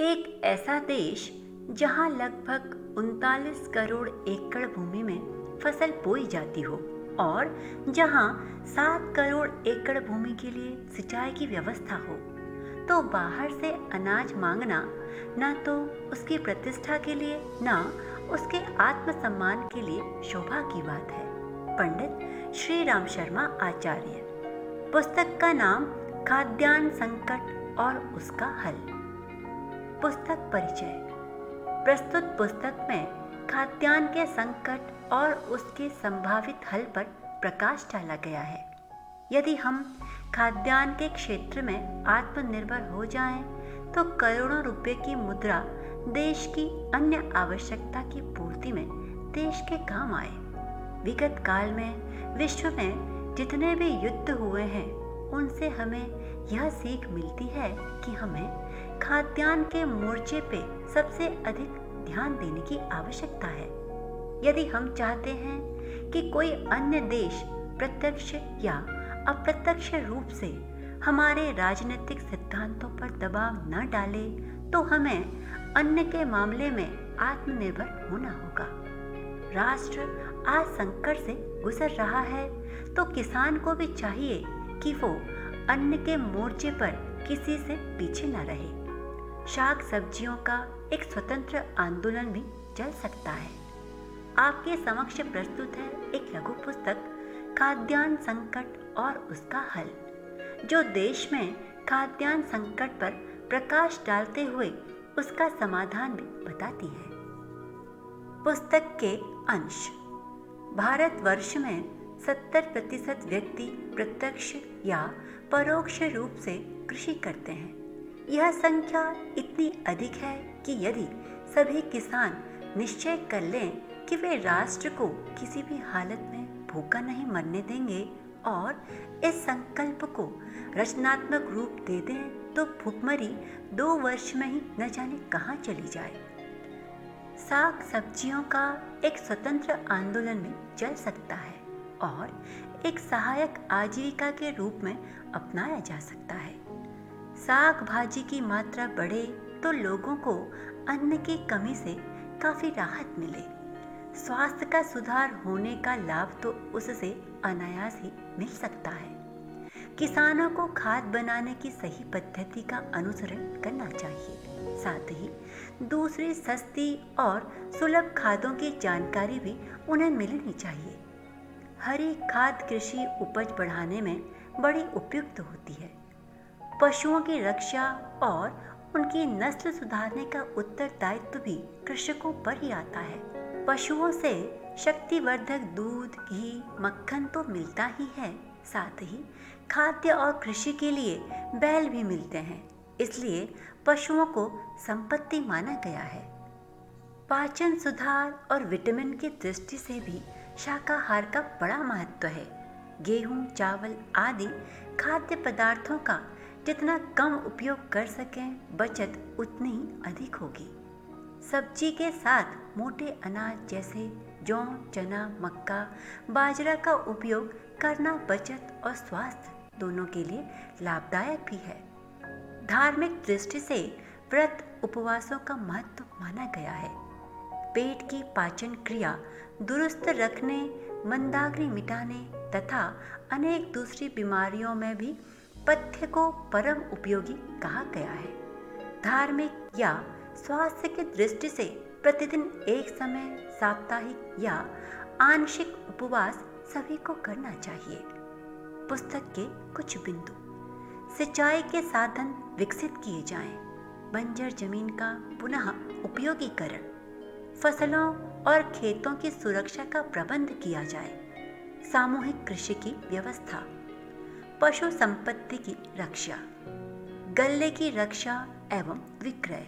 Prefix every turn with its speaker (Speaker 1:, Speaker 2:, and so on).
Speaker 1: एक ऐसा देश जहां लगभग 39 करोड़ एकड़ भूमि में फसल बोई जाती हो और जहां 7 करोड़ एकड़ भूमि के लिए सिंचाई की व्यवस्था हो, तो बाहर से अनाज मांगना ना तो उसकी प्रतिष्ठा के लिए ना उसके आत्मसम्मान के लिए शोभा की बात है। पंडित श्री राम शर्मा आचार्य। पुस्तक का नाम खाद्यान्न संकट और उसका हल। पुस्तक परिचय। प्रस्तुत पुस्तक में खाद्यान्न के संकट और उसके संभावित हल पर प्रकाश डाला गया है। यदि हम खाद्यान्न के क्षेत्र में आत्मनिर्भर हो जाएं, तो करोड़ों रुपए की मुद्रा देश की अन्य आवश्यकता की पूर्ति में देश के काम आए। विगत काल में विश्व में जितने भी युद्ध हुए हैं, उनसे हमें यह सीख मिलती है कि हमें खाद्यान्न के मोर्चे पे सबसे अधिक ध्यान देने की आवश्यकता है। यदि हम चाहते हैं कि कोई अन्य देश प्रत्यक्ष या अप्रत्यक्ष रूप से हमारे राजनीतिक सिद्धांतों पर दबाव न डाले, तो हमें अन्न के मामले में आत्मनिर्भर होना होगा। राष्ट्र आज संकट से गुजर रहा है, तो किसान को भी चाहिए कि वो अन्न के मोर्चे पर किसी से पीछे न रहे। शाक सब्जियों का एक स्वतंत्र आंदोलन भी चल सकता है। आपके समक्ष प्रस्तुत है एक लघु पुस्तक खाद्यान्न संकट और उसका हल, जो देश में खाद्यान्न संकट पर प्रकाश डालते हुए उसका समाधान भी बताती है। पुस्तक के अंश। भारतवर्ष में 70% व्यक्ति प्रत्यक्ष या परोक्ष रूप से कृषि करते हैं। यह संख्या इतनी अधिक है कि यदि सभी किसान निश्चय कर लें कि वे राष्ट्र को किसी भी हालत में भूखा नहीं मरने देंगे और इस संकल्प को रचनात्मक रूप दे दें, तो भूखमरी 2 वर्ष में ही न जाने कहाँ चली जाए। साग सब्जियों का एक स्वतंत्र आंदोलन भी चल सकता है और एक सहायक आजीविका के रूप में अपनाया जा सकता है। साग भाजी की मात्रा बढ़े तो लोगों को अन्न की कमी से काफी राहत मिले। स्वास्थ्य का सुधार होने का लाभ तो उससे अनायास ही मिल सकता है। किसानों को खाद बनाने की सही पद्धति का अनुसरण करना चाहिए। साथ ही दूसरी सस्ती और सुलभ खादों की जानकारी भी उन्हें मिलनी चाहिए। हरी खाद कृषि उपज बढ़ाने में बड़ी उपयुक्त होती है। पशुओं की रक्षा और उनकी नस्ल सुधारने का उत्तरदायित्व भी कृषकों पर ही आता है। पशुओं से शक्तिवर्धक दूध, घी, मक्खन तो मिलता ही है, साथ ही खाद्य और कृषि के लिए बैल भी मिलते हैं। इसलिए पशुओं को संपत्ति माना गया है। पाचन सुधार और विटामिन की दृष्टि से भी शाकाहार का बड़ा महत्व है। गेहूं, चावल आदि खाद्य पदार्थों का जितना कम उपयोग कर सकें, बचत उतनी ही अधिक होगी। सब्जी के साथ मोटे अनाज जैसे जौ, चना, मक्का, बाजरा का उपयोग करना बचत और स्वास्थ्य दोनों के लिए लाभदायक भी है। धार्मिक दृष्टि से व्रत उपवासों का महत्व माना गया है। पेट की पाचन क्रिया दुरुस्त रखने, मंदाग्नि मिटाने तथा अनेक दूसरी बीमारियों में भी पथ्य को परम उपयोगी कहा गया है। धार्मिक या स्वास्थ्य की दृष्टि से प्रतिदिन एक समय साप्ताहिक या आंशिक उपवास सभी को करना चाहिए। पुस्तक के कुछ बिंदु। सिंचाई के साधन विकसित किए जाएं। बंजर जमीन का पुनः उपयोगीकरण। फसलों और खेतों की सुरक्षा का प्रबंध किया जाए। सामूहिक कृषि की व्यवस्था। पशु संपत्ति की रक्षा। गल्ले की रक्षा एवं विक्रय।